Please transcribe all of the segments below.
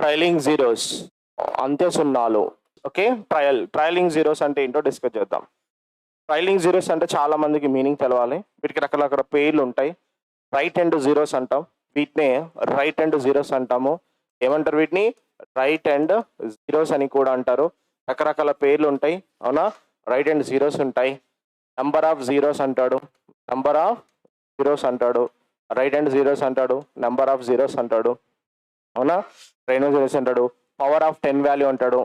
Trailing zeros, అంతే సున్నాలు. Okay, trailing zeros అంటే ఏంటో డిస్కస్ చేద్దాం. ట్రైలింగ్ జీరోస్ అంటే చాలా మందికి మీనింగ్ తెలవాలి. వీటికి రకరకాల పేర్లు ఉంటాయి. రైట్ హ్యాండ్ జీరోస్ అంటాం, వీటిని రైట్ హ్యాండ్ జీరోస్ అంటాము. ఏమంటారు వీటిని? రైట్ హ్యాండ్ జీరోస్ అని కూడా అంటారు. రకరకాల పేర్లు ఉంటాయి, అవునా? రైట్ హ్యాండ్ జీరోస్ ఉంటాయి. నంబర్ ఆఫ్ జీరోస్ అంటాడు, నంబర్ ఆఫ్ జీరోస్ అంటాడు, రైట్ హ్యాండ్ జీరోస్ అంటాడు, నంబర్ ఆఫ్ జీరోస్ అంటాడు, అవునా? రైట్ హ్యాండ్ జీరోస్ అంటాడు. పవర్ ఆఫ్ 10 వాల్యూ అంటాడు,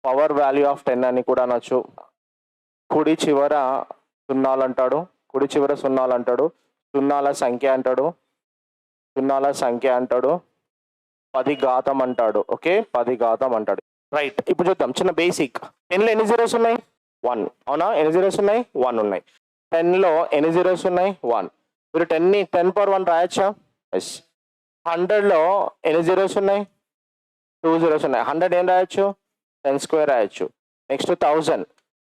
పవర్ వాల్యూ ఆఫ్ 10 అని కూడా అనొచ్చు. కుడి చివర సున్నాలు అంటాడు, కుడి చివర సున్నాలు అంటాడు. సున్నాల సంఖ్య అంటాడు, సున్నాల సంఖ్య అంటాడు. 10 ఘాతం అంటాడు. ఓకే, 10 ఘాతం అంటాడు. రైట్, ఇప్పుడు చూద్దాం చిన్న బేసిక్. 10లో ఎన్ని జీరోస్ ఉన్నాయి? 1. అవునా? ఎన్ని జీరోస్ ఉన్నాయి? 1 ఉన్నాయి. 10లో ఎన్ని జీరోస్ ఉన్నాయి? 1. మీరు 10 పవర్ 1 రాయొచ్చా? ఎస్. 100లో ఎన్ని జీరోస్ ఉన్నాయి? 2 జీరోస్ ఉన్నాయి. 100 ఏం రాయొచ్చు? 10 స్క్వేర్ రాయొచ్చు. నెక్స్ట్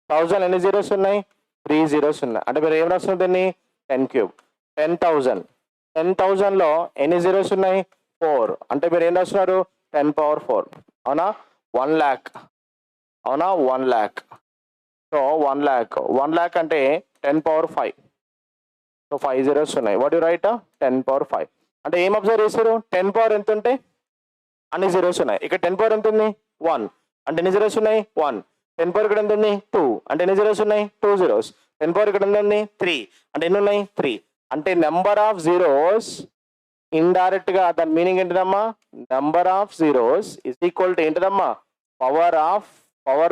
1000 ఎన్ని జీరోస్ ఉన్నాయి? 3 జీరోస్ ఉన్నాయి. అంటే మీరు ఏం రాస్తున్నారు దీన్ని? 10 క్యూబ్. 10,000లో ఎన్ని జీరోస్ ఉన్నాయి? 4. అంటే మీరు ఏం రాస్తున్నారు? 10 పవర్ 4. అవునా? 1 lakh. అవునా? 1 lakh. సో 1 lakh అంటే 10 పవర్ 5. సో 5 జీరోస్ ఉన్నాయి. What you right? 10 పవర్ 5. అంటే ఏం అబ్జర్వ్ చేశారు? 10 పవర్ ఎంత ఉంటే అన్ని జీరోస్ ఉన్నాయి. ఇక్కడ 10 పవర్ ఎంత ఉంది? 1. అంటే ఎన్ని జీరోస్ ఉన్నాయి? 1. 10 పవర్ ఇక్కడ ఎంత ఉంది? 2. అంటే ఎన్ని జీరోస్ ఉన్నాయి? 2 జీరోస్. 10 పవర్ ఇక్కడ ఎంత ఉంది? 3. అంటే ఎన్ని ఉన్నాయి? 3. అంటే నెంబర్ ఆఫ్ జీరోస్ ఇండైరెక్ట్ గా దాని మీనింగ్ ఏంటిదమ్మా? Number of zeros is equal to ఏంటిదమ్మా? Power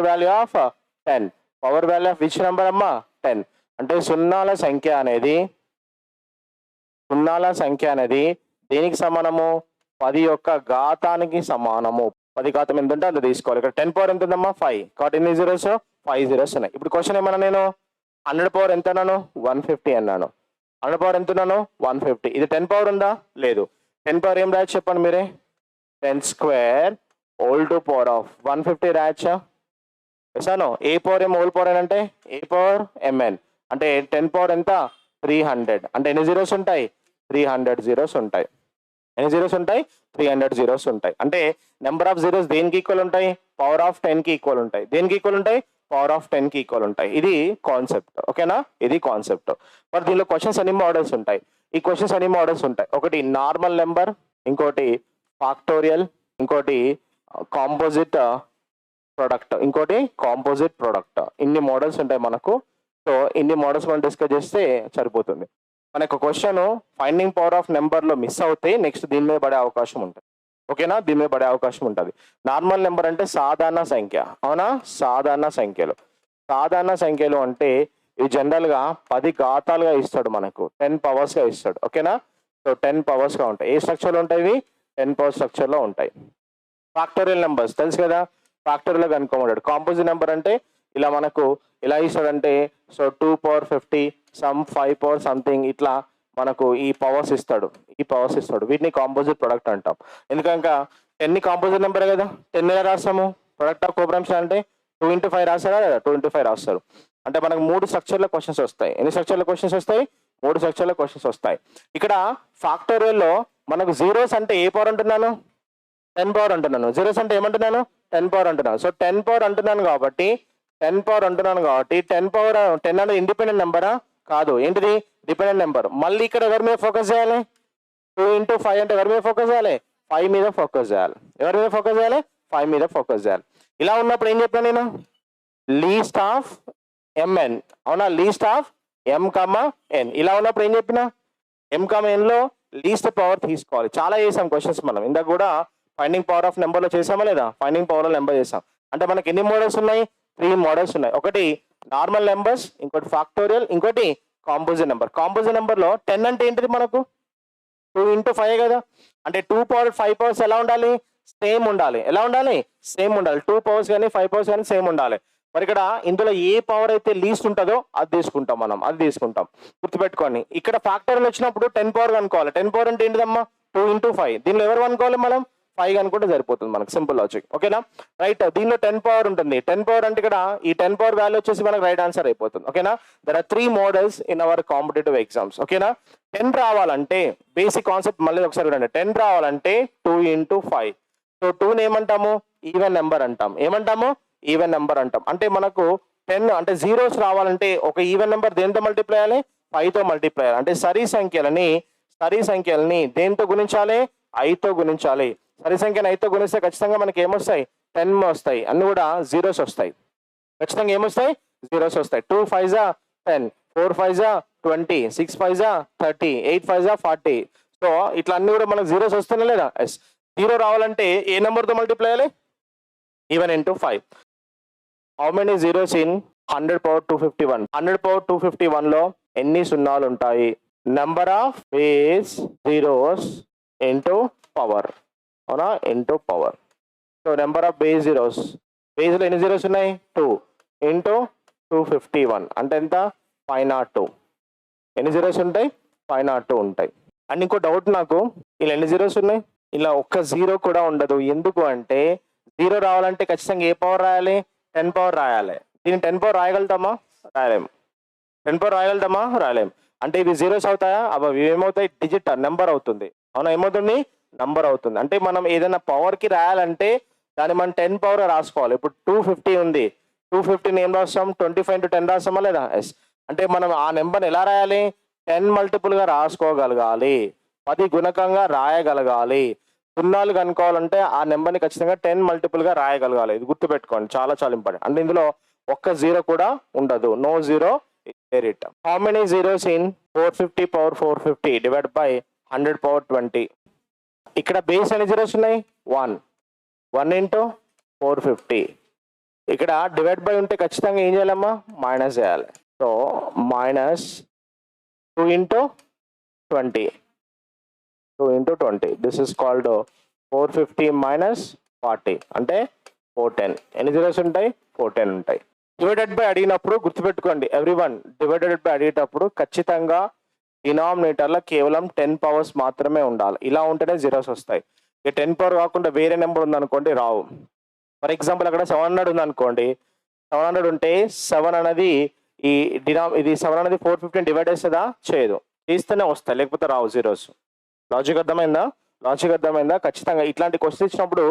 value of 10. Power value of which number అమ్మా? 10. అంటే సున్నాల సంఖ్య అనేది దేనికి సమానము? 10 యొక్క ఘాతానికి సమానము. 10 ఘాతం ఎంత ఉంటే అంత తీసుకోవాలి. ఇక్కడ 10 పవర్ ఎంత ఉందమ్మా? 5. కాబట్టి ఎన్ని జీరోస్? 5 జీరోస్ ఉన్నాయి. ఇప్పుడు క్వశ్చన్ ఏమన్నా నేను 100 పవర్ ఎంత అన్నాను? 150 అన్నాను. 100 పవర్ ఎంత ఉన్నాను? 150. ఇది 10 పవర్ ఉందా? లేదు. 10 పవర్ ఏం రాయొచ్చు చెప్పండి మీరే? 10 square whole to power of 150 రాయొచ్చా? వేసాను. ఏ పవర్ ఏం హోల్ పవర్ అంటే ఏ పవర్ ఎంఎన్. అంటే 10 పవర్ ఎంత? 300. అంటే ఎన్ని జీరోస్ ఉంటాయి? 300 జీరోస్ ఉంటాయి. ఎన్ని జీరోస్ ఉంటాయి? 300 జీరోస్ ఉంటాయి. అంటే నెంబర్ ఆఫ్ జీరోస్ దేనికి ఈక్వల్ ఉంటాయి? పవర్ ఆఫ్ 10 కి ఈక్వల్ ఉంటాయి. దేనికి ఈక్వల్ ఉంటాయి? పవర్ ఆఫ్ 10 కి ఈక్వల్ ఉంటాయి. ఇది కాన్సెప్ట్. ఓకేనా? ఇది కాన్సెప్ట్. మరి దీనిలో క్వశ్చన్స్ అన్ని మోడల్స్ ఉంటాయి. ఈ క్వశ్చన్స్ అన్ని మోడల్స్ ఉంటాయి. ఒకటి నార్మల్ నెంబర్, ఇంకోటి ఫాక్టోరియల్, ఇంకోటి కాంపోజిట్ ప్రొడక్ట్, ఇంకోటి కాంపోజిట్ ప్రొడక్ట్. ఇన్ని మోడల్స్ ఉంటాయి మనకు. సో ఇన్ని మోడల్స్ మనం డిస్కస్ చేస్తే సరిపోతుంది. మనకు క్వశ్చన్ ఫైండింగ్ పవర్ ఆఫ్ నెంబర్లో మిస్ అవుతే నెక్స్ట్ దీని మీద పడే అవకాశం ఉంటుంది. ఓకేనా? దీని మీద పడే అవకాశం ఉంటుంది. నార్మల్ నెంబర్ అంటే సాధారణ సంఖ్య. అవునా? సాధారణ సంఖ్యలు అంటే ఇవి జనరల్గా 10 ఘాతాలుగా ఇస్తాడు మనకు, 10 పవర్స్గా ఇస్తాడు. ఓకేనా? సో 10 పవర్స్గా ఉంటాయి. ఏ స్ట్రక్చర్లో ఉంటాయి ఇవి? 10 పవర్ స్ట్రక్చర్లో ఉంటాయి. ఫాక్టోరియల్ నెంబర్స్ తెలుసు కదా, ఫాక్టోరియల్ కనుక్కోమన్నాడు. కాంపోజిట్ నెంబర్ అంటే ఇలా మనకు ఇలా ఇస్తాడంటే so 2 power 50, some 5 power something, ఇట్లా మనకు ఈ పవర్స్ ఇస్తాడు. వీటిని కాంపోజిట్ ప్రొడక్ట్ అంటాం. ఎందుకంటే 10 కాంపోజిట్ నెంబర్ కదా. 10 ఎలా రాస్తాము? ప్రొడక్ట్ ఆఫ్ కోపరెన్షన్ అంటే 2 into 5 రాస్తారా కదా? 2 into 5 రాస్తారు. అంటే మనకు 3 స్ట్రక్చర్ల క్వశ్చన్స్ వస్తాయి. ఎన్ని స్ట్రక్చర్ల క్వశ్చన్స్ వస్తాయి? 3 స్ట్రక్చర్ల క్వశ్చన్స్ వస్తాయి. ఇక్కడ ఫాక్టోరియల్లో మనకు జీరోస్ అంటే ఏ పవర్ అంటున్నాను? 10 పవర్ అంటున్నాను. జీరోస్ అంటే ఏమంటున్నాను? 10 పవర్ అంటున్నాను. సో 10 పవర్ అంటున్నాను కాబట్టి 10 పవర్ 10 అనేది ఇండిపెండెంట్ నెంబరా? కాదు. ఏంటిది? Dependent number. మళ్ళీ ఇక్కడ ఎవరి మీద ఫోకస్ చేయాలి? 2 into 5 అంటే ఎవరి మీద ఫోకస్ చేయాలి? 5 మీద ఫోకస్ చేయాలి. ఎవరి మీద ఫోకస్ చేయాలి? 5 మీద ఫోకస్ చేయాలి. ఇలా ఉన్నప్పుడు ఏం చెప్పాను నేను? Least of M N. అవునా? Least of M comma N. ఇలా ఉన్నప్పుడు ఏం చెప్పిన? ఎం కమా ఎన్ లో లీస్ట్ పవర్ తీసుకోవాలి. చాలా చేసాం క్వశ్చన్స్ మనం. ఇందాక కూడా ఫైండింగ్ పవర్ ఆఫ్ నెంబర్లో చేసామా లేదా? ఫైండింగ్ పవర్ ఆఫ్ నెంబర్ చేసాం. అంటే మనకి ఎన్ని మోడల్స్ ఉన్నాయి? 3 మోడల్స్ ఉన్నాయి. ఒకటి నార్మల్ నెంబర్స్, ఇంకోటి ఫాక్టోరియల్, ఇంకోటి కాంపోజిట్ నెంబర్. కాంపోజిట్ నెంబర్లో 10 అంటే ఏంటిది మనకు? 2 into 5 కదా. అంటే 2 పవర్ 5 పవర్స్ ఎలా ఉండాలి? సేమ్ ఉండాలి. ఎలా ఉండాలి? సేమ్ ఉండాలి. 2 పవర్స్ కానీ 5 పవర్స్ కానీ సేమ్ ఉండాలి. మరి ఇక్కడ ఇందులో ఏ పవర్ అయితే లీస్ట్ ఉంటుందో అది తీసుకుంటాం మనం. గుర్తుపెట్టుకోండి. ఇక్కడ ఫ్యాక్టోరియల్ వచ్చినప్పుడు 10 పవర్ కనుక్కోవాలి. 10 పవర్ అంటే ఏంటిదమ్మా? 2 into 5. దీనిలో ఎవరు అనుకోవాలి మనం? 5 అనుకుంటే సరిపోతుంది మనకు. Simple logic. ఓకేనా? రైట్. దీనిలో 10 పవర్ ఉంటుంది. 10 పవర్ అంటే ఇక్కడ ఈ 10 పవర్ వాల్యూ వచ్చేసి మనకు రైట్ ఆన్సర్ అయిపోతుంది. ఓకేనా? There are 3 models in our competitive exams. ఓకేనా? 10 రావాలంటే బేసిక్ కాన్సెప్ట్ మళ్ళీ ఒకసారి చూడండి. 10 రావాలంటే 2 into 5. సో 2ని ఏమంటాము? ఈవెన్ నెంబర్ అంటాం. ఏమంటాము? ఈవెన్ నెంబర్ అంటాం. అంటే మనకు 10 అంటే జీరోస్ రావాలంటే ఒక ఈవెన్ నెంబర్ దేంతో మల్టిప్లై చేయాలి? 5తో మల్టిప్లై చేయాలి. అంటే సరి సంఖ్యలని దేంతో గుణించాలి? 5తో గుణించాలి. సరి సంఖ్యను 5తో గుణిస్తే ఖచ్చితంగా మనకి ఏమొస్తాయి? 10 వస్తాయి. అన్ని కూడా జీరోస్ వస్తాయి. ఖచ్చితంగా ఏమొస్తాయి? జీరోస్ వస్తాయి. 2 5 10, 4 5 20, 6 5 30, 8 5 40. సో ఇట్లా అన్ని కూడా మనకు జీరోస్ వస్తున్నా లేదా? ఎస్. జీరో రావాలంటే ఏ నెంబర్తో మల్టిప్లై చేయాలి? Even into 5. How many zeros in 100 power 251? 100 power 251లో ఎన్ని సున్నాలు ఉంటాయి? Number of base zeros into power. అవునా? Into power. So number of base zeros, బేస్లో ఎన్ని జీరోస్ ఉన్నాయి? 2 ఇంటూ 251 అంటే ఎంత? 502. ఎన్ని జీరోస్ ఉంటాయి? 502 ఉంటాయి. అండ్ ఇంకో డౌట్ నాకు, ఇలా ఎన్ని జీరోస్ ఉన్నాయి? ఇలా ఒక్క జీరో కూడా ఉండదు. ఎందుకు అంటే జీరో రావాలంటే ఖచ్చితంగా ఏ పవర్ రాయాలి? 10 పవర్ రాయాలి. దీన్ని 10 పవర్ రాయగలుగుతామా? రాయలేము. 10 పవర్ రాయగలుగుతామా? రాయలేము. అంటే ఇవి జీరోస్ అవుతాయా? అవి ఏమవుతాయి? డిజిట్ నెంబర్ అవుతుంది. అవునా? ఏమవుతుంది? నంబర్ అవుతుంది. అంటే మనం ఏదైనా పవర్కి రాయాలంటే దాన్ని మనం 10 పవర్ రాసుకోవాలి. ఇప్పుడు 250 ఉంది. 250ని ఏం రాస్తాం? 25 into 10 రాస్తామా లేదా? ఎస్. అంటే మనం ఆ నెంబర్ని ఎలా రాయాలి? 10 మల్టిపుల్గా రాసుకోగలగాలి. 10 గుణకంగా రాయగలగాలి. సున్నాలు కనుక్కోవాలంటే ఆ నెంబర్ని ఖచ్చితంగా 10 మల్టిపుల్గా రాయగలగాలి. ఇది గుర్తుపెట్టుకోండి, చాలా చాలా ఇంపార్టెంట్. అంటే ఇందులో ఒక్క జీరో కూడా ఉండదు. No zero it. How many zeros in 450 power 450 divide by 100 power 20? ఇక్కడ బేస్ ఎన్ని జీరోస్ ఉన్నాయి? 1 ఇంటూ 450. ఇక్కడ డివైడ్ బై ఉంటే ఖచ్చితంగా ఏం చేయాలమ్మా? మైనస్ చేయాలి. So minus 2 into 20. 2 into 20. This is called 450 minus 40 అంటే 410. ఎన్ని జీరోస్ ఉంటాయి? 410 ఉంటాయి. డివైడెడ్ బై అడిగినప్పుడు గుర్తుపెట్టుకోండి ఎవ్రీవన్, డివైడెడ్ బై అడిగేటప్పుడు ఖచ్చితంగా డినామినేటర్లో కేవలం 10 పవర్స్ మాత్రమే ఉండాలి. ఇలా ఉంటేనే జీరోస్ వస్తాయి. ఇక 10 పవర్ కాకుండా వేరే నెంబర్ ఉందనుకోండి రావు. ఫర్ ఎగ్జాంపుల్ అక్కడ 700 ఉందనుకోండి, 700 ఉంటే 7 అనేది ఇది 7 అనేది 450 డివైడ్ చేస్తుందా? చేయదు. చేస్తేనే వస్తాయి, లేకపోతే రావు జీరోస్. లాజిక్ అర్థమైందా? ఖచ్చితంగా ఇట్లాంటి క్వశ్చన్ ఇచ్చినప్పుడు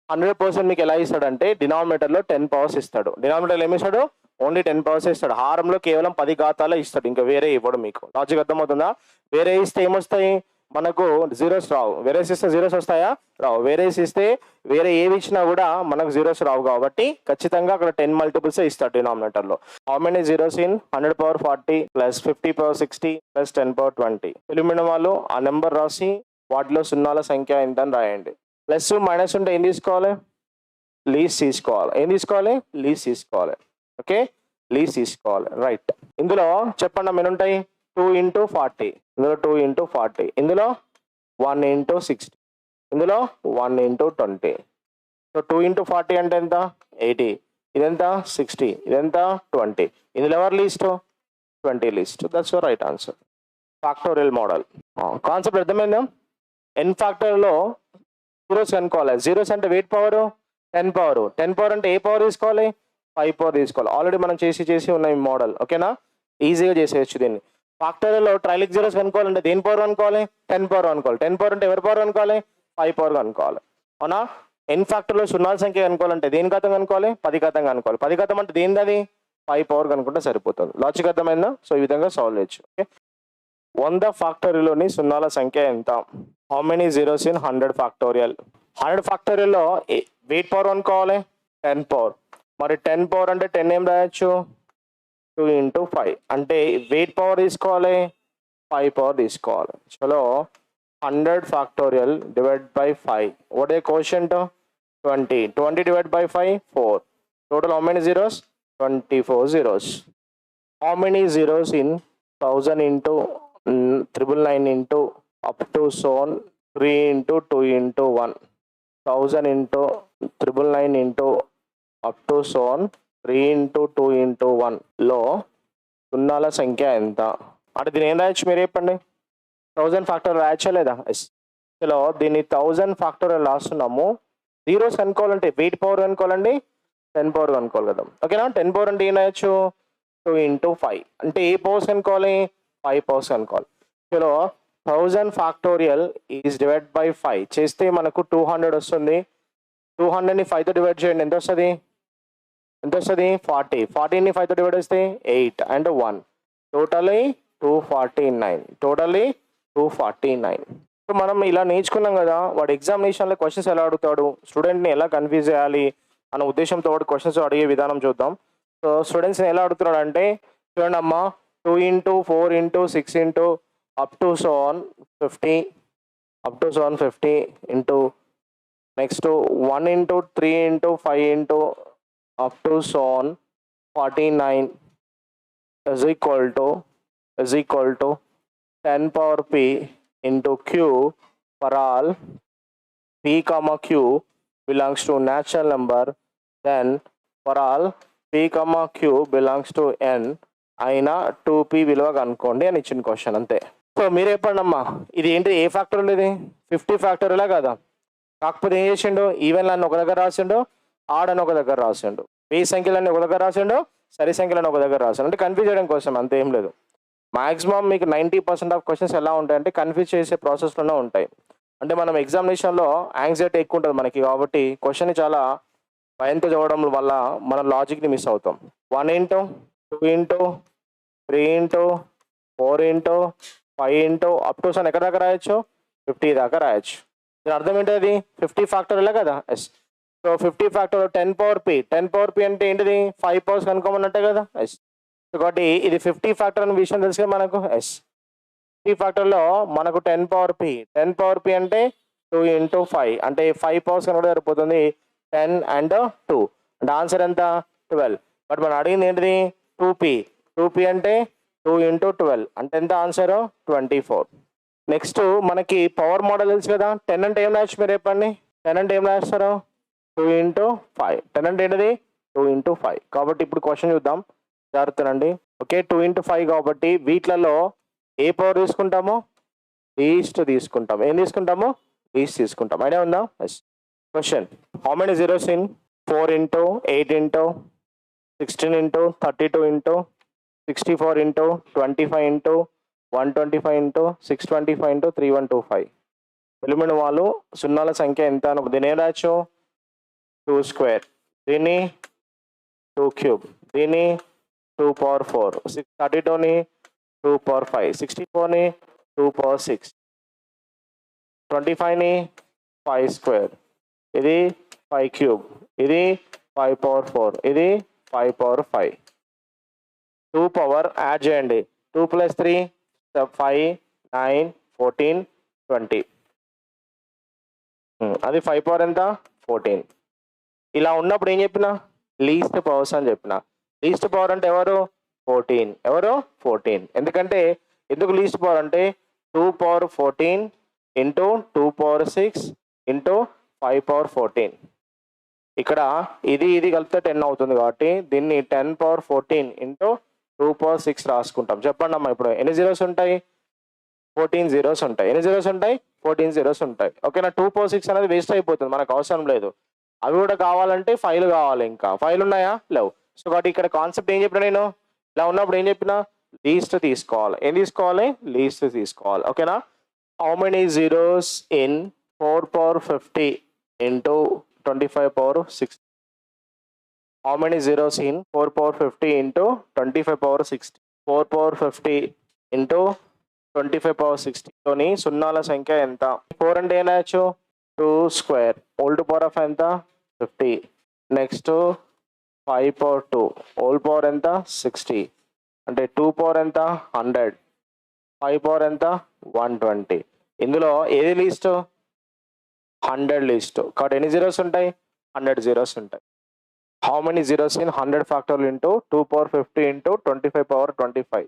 100% మీకు ఎలా ఇస్తాడంటే డినామినేటర్లో 10 పవర్స్ ఇస్తాడు. డినామినేటర్లో ఏమి ఇస్తాడు? ఓన్లీ 10 పవర్స్ ఇస్తాడు. హారంలో కేవలం 10 ఘాతాలే ఇస్తాడు, ఇంకా వేరే ఇవ్వడు మీకు. లాజిక్ అర్థమవుతుందా? వేరే ఇస్తే ఏమొస్తాయి? మనకు జీరోస్ రావు. వేరేస్ ఇస్తే జీరోస్ వస్తాయా? రావు. వేరేస్ ఇస్తే వేరే ఏవి ఇచ్చినా కూడా మనకు జీరోస్ రావు. కాబట్టి ఖచ్చితంగా అక్కడ 10 మల్టిపుల్స్ ఇస్తాడు డినామినేటర్లో. How many zeros in 100 power 40 plus 50 power 60 plus 10 power 20? Eliminate వాళ్ళు ఆ నెంబర్ రాసి వాటిలో సున్నాల సంఖ్య ఎంత అని రాయండి. ప్లస్ మైనస్ ఉంటే ఏం తీసుకోవాలి? లీస్ట్ తీసుకోవాలి. ఏం తీసుకోవాలి? లీస్ట్ తీసుకోవాలి. ఓకే, లీస్ట్ తీసుకోవాలి. రైట్. ఇందులో చెప్పండి ఎన్ని ఉంటాయి? 2 into 40. ఇందులో 2 into 40. ఇందులో 1 into 60. ఇందులో 1 into 20. సో 2 into 40 అంటే ఎంత? 80. ఇదెంత? 60. ఇదెంత? 20. ఇందులో ఎవరు least? 20 least. That's your right answer. Factorial model concept అర్థమైందా? ఎన్ ఫ్యాక్టోరియల్లో జీరోస్ కనుక్కోవాలి. జీరోస్ అంటే వెయిట్ పవర్ 10 పవర్. 10 పవర్ అంటే ఏ పవర్ తీసుకోవాలి? 5 పవర్ తీసుకోవాలి. ఆల్రెడీ మనం చేసి ఉన్న ఈ మోడల్. ఓకేనా? ఈజీగా చేసేయచ్చు దీన్ని. ఫ్యాక్టోరియల్లో ట్రైలిక్ జీరోస్ కనుక్కోవాలంటే దేని పవర్ అనుకోవాలి? 10 పవర్ అనుకోవాలి. 10 పవర్ అంటే ఎవరి పవర్ అనుకోవాలి? 5 పవర్ అనుకోవాలి. అవునా? ఎన్ ఫ్యాక్టర్లో సున్నాల సంఖ్య కనుక్కోవాలంటే దేని ఘాతం కనుక్కోవాలి? 10 ఘాతం కనుక్కోవాలి. 10 ఘాతం అంటే దేనిది? అది 5 పవర్ కనుక్కుంటే సరిపోతుంది. లాజిక్ అర్థమైందా? సో ఈ విధంగా సాల్వ్ చేయొచ్చు. ఓకే, 100 ఫ్యాక్టోరియల్లోని సున్నాల సంఖ్య ఎంత? How many zeros in 100 factorial? 100 ఫ్యాక్టోరియల్లో వెయిట్ పవర్ అనుకోవాలి 10 పవర్. మరి 10 పవర్ అంటే 10 ఏం రాయొచ్చు? 2 into 5. అంటే వెయిట్ పవర్ తీసుకోవాలి, 5 పవర్ తీసుకోవాలి. చలో 100 factorial divide by 5. What a quotient? 20. 20 divide by 5 4. Total how many zeros? 24 zeros. How many zeros in 1000 into 999 into up to so on 3 into 2 into 1? 1000 into 999 into up to so on 3 into 2 into 1 లో సున్నాల సంఖ్య ఎంత? అంటే దీని ఏం రాయొచ్చు మీరు చెప్పండి? 1000 factor రాయచ్చా లేదా? చలో దీన్ని 1000 ఫ్యాక్టర్ రాస్తున్నాము. జీరోస్ కనుక్కోవాలంటే వెయిట్ పవర్ కనుక్కోవాలండి, 10 పవర్ కనుక్కోవాలి కదా. ఓకేనా? 10 పవర్ అంటే ఏం రాయొచ్చు? 2 into 5. అంటే ఏ పవర్స్ కనుక్కోవాలి? 5 పవర్స్ కనుక్కోవాలి. చలో 1000 ఫ్యాక్టోరియల్ ఈజ్ డివైడ్ బై 5 చేస్తే మనకు 200 వస్తుంది. 200ని 5తో డివైడ్ చేయండి, ఎంత వస్తుంది? 40. 40ని 5తో డివైడ్ చేస్తే 8 అండ్ 1, టోటలీ 249. సో మనం ఇలా నేర్చుకున్నాం కదా, వాడు ఎగ్జామినేషన్లో క్వశ్చన్స్ ఎలా అడుగుతాడు, స్టూడెంట్ని ఎలా కన్ఫ్యూజ్ చేయాలి అన్న ఉద్దేశంతో వాడు క్వశ్చన్స్ అడిగే విధానం చూద్దాం. సో స్టూడెంట్స్ని ఎలా అడుగుతున్నాడు అంటే, చూడండి అమ్మా, 2 into 4 into 6 into up to so on 50 into next 1 into 3 into 5 into up to so on 49 is equal to 10 power p into q for all p comma q belongs to natural number, then for all p comma q belongs to n అయినా 2p విలువ కనుక్కోండి అని ఇచ్చిన question, అంతే. So మీరు చెప్పండి అమ్మా, ఇది ఏంటి, ఏ ఫ్యాక్టోరియల్ ఇది? 50 ఫ్యాక్టోరియలా కదా? కాకపోతే ఏం చేసిండు, ఈవెన్ అని ఒక దగ్గర రాసిండు, ఆడ్ అని ఒక దగ్గర రాసిండు, బేస్ సంఖ్యలన్నీ ఒక దగ్గర రాసిండు, సరి సంఖ్యలను ఒక దగ్గర రాసిండు. అంటే కన్ఫ్యూజ్ చేయడం కోసం, అంతే, ఏం లేదు. మాక్సిమం మీకు 90% ఆఫ్ క్వశ్చన్స్ ఎలా ఉంటాయంటే కన్ఫ్యూజ్ చేసే ప్రాసెస్లోనే ఉంటాయి. అంటే మనం ఎగ్జామినేషన్లో యాంగ్జైటీ ఎక్కువ ఉంటుంది మనకి, కాబట్టి క్వశ్చన్ని చాలా భయంతో చదవడం వల్ల మన లాజిక్ని మిస్ అవుతాం. 1 into 2 into 3 into 4 into 5 into up to సన్ ఎక్కడ దాకా రాయొచ్చు? 50 దాకా రాయొచ్చు. దీని అర్థం ఏంటది? 50 ఫ్యాక్టోరియలే కదా? Yes. So 50 factorial 10 power P. 10 power P అంటే ఏంటిది? 5 పవర్స్ కనుక్కోమన్నట్టే కదా? ఎస్. కాబట్టి ఇది 50 ఫ్యాక్టర్ అనే విషయం తెలుసు కదా మనకు? ఎస్. 50 ఫ్యాక్టర్లో మనకు 10 పవర్ పి. 10 పవర్ పి అంటే 2 ఇంటూ 5, అంటే 5 పవర్స్ కనుక సరిపోతుంది. 10 అండ్ 2 అంటే ఆన్సర్ ఎంత? 12. బట్ మనం అడిగింది ఏంటిది? 2p. 2p అంటే 2 ఇంటూ 12 అంటే ఎంత ఆన్సర్? 24. నెక్స్ట్ మనకి పవర్ మోడల్ తెలుసు కదా. 10 అంటే ఏం రాయొచ్చు మీరు చెప్పండి? 10 అంటే ఏం రాస్తారు? 2 ఇంటూ 5. 10 అంటే ఏంటిది? 2 ఇంటూ 5. కాబట్టి ఇప్పుడు క్వశ్చన్ చూద్దాం, జాగ్రత్తనండి. ఓకే, 2 ఇంటూ 5 కాబట్టి వీటిలలో ఏ పవర్ తీసుకుంటాము? లీస్ట్ తీసుకుంటాం. ఏం తీసుకుంటాము? లీస్ట్ తీసుకుంటాం. ఐడియా ఉందా? Yes. Question, how many zeros in 4 into 8 into 16 into 32 into 64 into 25 into 125 into 625 into 3125. Element వాళ్ళు సున్నాల సంఖ్య ఎంత? దీని ఏం రాయొచ్చు? 2 స్క్వేర్, దీన్ని 2 క్యూబ్, దీన్ని 2 పవర్ 4, 32ని 2 పవర్ 5, 64ని 2 పవర్ 6, 25ని 5 స్క్వేర్, ఇది 5 క్యూబ్, ఇది 5 పవర్ 4, ఇది 5 పవర్ 5. 2 పవర్ యాడ్ చేయండి. 2 + 3 5, 9, 14, 20. అది 5 పవర్ ఎంత? 14. ఇలా ఉన్నప్పుడు ఏం చెప్పిన? లీస్ట్ పవర్స్ అని చెప్పిన. లీస్ట్ పవర్ అంటే ఎవరు? 14. ఎవరు? 14. ఎందుకంటే ఎందుకు లీస్ట్ పవర్ అంటే 2 power 14 into 2 power 6 into 5 power 14. ఇక్కడ ఇది కలిపితే 10 అవుతుంది కాబట్టి దీన్ని 10 పవర్ 14 ఇంటూ 2 పవర్ 6 రాసుకుంటాం. చెప్పండి అమ్మా, ఇప్పుడు ఎన్ని జీరోస్ ఉంటాయి? 14 జీరోస్ ఉంటాయి. ఎన్ని జీరోస్ ఉంటాయి? 14 జీరోస్ ఉంటాయి. ఓకేనా? 2 పవర్ 6 అనేది వేస్ట్ అయిపోతుంది, మనకు అవసరం లేదు. అవి కూడా కావాలంటే 5లు కావాలి. ఇంకా 5లు ఉన్నాయా? లేవు. సో కాబట్టి ఇక్కడ కాన్సెప్ట్ ఏం చెప్పినా నేను? ఇలా ఉన్నప్పుడు ఏం చెప్పినా? లీస్ట్ తీసుకోవాలి. ఏం తీసుకోవాలి? లీస్ట్ తీసుకోవాలి. ఓకేనా? How many zeros in 4 power 50 into 25 power 60? How many zeros in 4 power 50 into 25 power 60? 4 power 50 into 25 power 60లోని సున్నాల సంఖ్య ఎంత? 4 అంటే ఏం రాయొచ్చు? 2 square, whole to power of ఎంత? 50. నెక్స్ట్ 5 పవర్ 2 హోల్ పవర్ ఎంత? 60. అంటే 2 పవర్ ఎంత? 100. 5 పవర్ ఎంత? 120. ఇందులో ఏది లీస్ట్? 100 లీస్ట్. కాబట్టి ఎన్ని జీరోస్ ఉంటాయి? 100 జీరోస్ ఉంటాయి. How many zeros in 100 factorial into 2 power 50 into 25 power 25?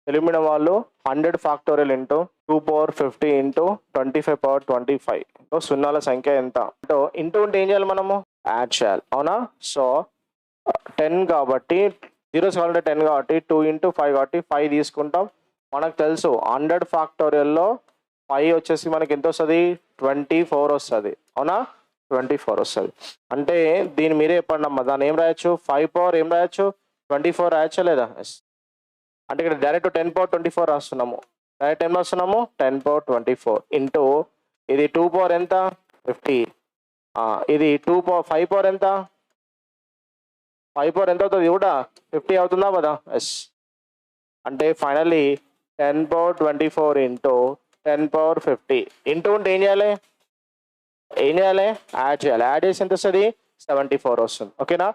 ఎలిమిన వాళ్ళు 100 factorial into 2 power 50 into 25 power 25. సున్నాల సంఖ్య ఎంత? ఇంటూ ఉంటే ఏం చేయాలి మనము? యాడ్ చేయాలి. అవునా? సో 10 కాబట్టి జీరోస్ కావాలంటే 10 కాబట్టి 2 ఇంటూ 5 కాబట్టి 5 తీసుకుంటాం. మనకు తెలుసు 100 ఫ్యాక్టోరియల్లో 5 వచ్చేసి మనకి ఎంత వస్తుంది? 24 వస్తుంది. అవునా? 24 వస్తుంది. అంటే దీన్ని మీరే చెప్పండి అమ్మా, దాన్ని ఏం రాయొచ్చు? 5 పవర్ ఏం రాయొచ్చు? 24 రాయొచ్చా లేదా? అంటే ఇక్కడ డైరెక్ట్ 10 పవర్ 24 రాస్తున్నాము. డైరెక్ట్ ఏం రాస్తున్నాము? 10 పవర్ 24 ఇంటూ ఇది 2 పవర్ ఎంత? 50. ఇది 5 పవర్ ఎంత? 5 పవర్ ఎంత అవుతుంది కూడా 50 అవుతుందా కదా? ఎస్. అంటే finally 10 power 24 into 10 power 50 into ఉంటే ఏం చేయాలి? యాడ్ చేయాలి. యాడ్ చేసి ఎంత వస్తుంది? 74 వస్తుంది. ఓకేనా?